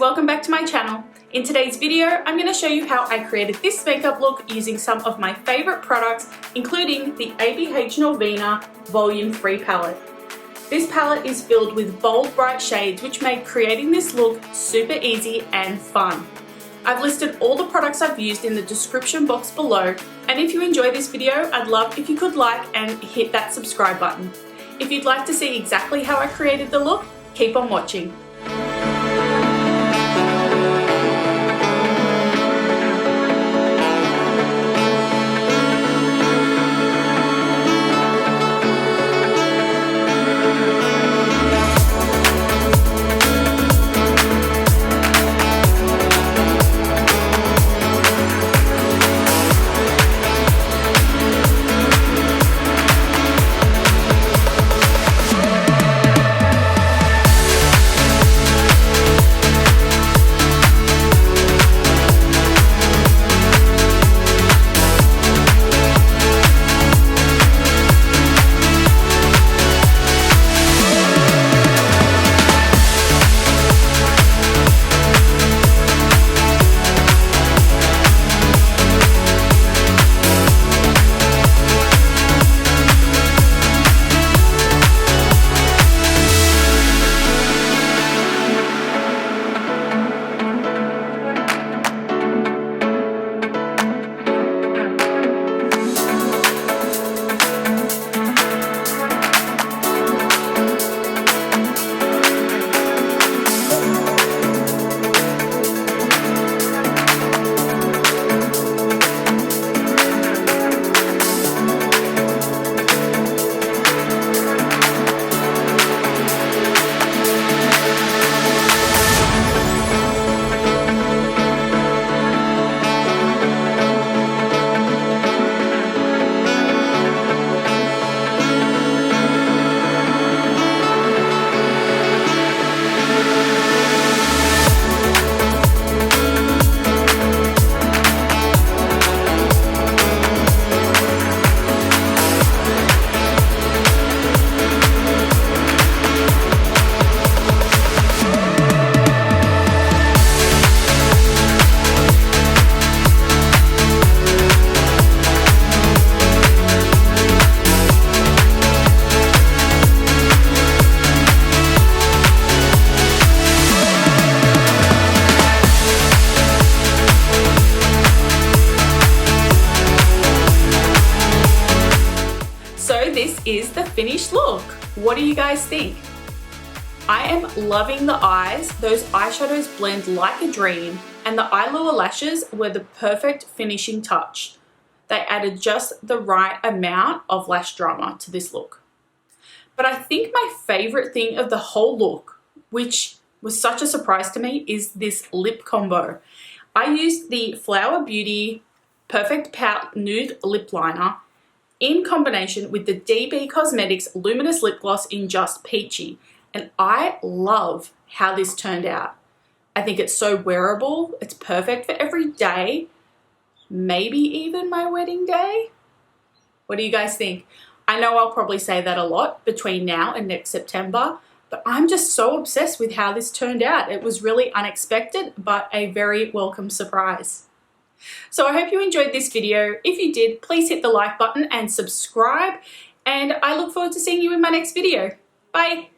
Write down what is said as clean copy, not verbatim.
welcome back to my channel. In today's video, I'm going to show you how I created this makeup look using some of my favorite products, including the ABH Norvina Volume 3 palette. This palette is filled with bold, bright shades which make creating this look super easy and fun. I've listed all the products I've used in the description box below, and if you enjoy this video, I'd love if you could like and hit that subscribe button. If you'd like to see exactly how I created the look, keep on watching. This is the finished look. What do you guys think? I am loving the eyes. Those eyeshadows blend like a dream, and the eyelure lashes were the perfect finishing touch. They added just the right amount of lash drama to this look. But I think my favorite thing of the whole look, which was such a surprise to me, is this lip combo. I used the Flower Beauty Perfect Pout Nude Lip Liner in combination with the DB Cosmetics Luminous Lip Gloss in Just Peachy, and I love how this turned out. I think it's so wearable, it's perfect for every day, maybe even my wedding day. What do you guys think? I know I'll probably say that a lot between now and next September, but I'm just so obsessed with how this turned out. It was really unexpected, but a very welcome surprise. So I hope you enjoyed this video. If you did, please hit the like button and subscribe, and I look forward to seeing you in my next video. Bye!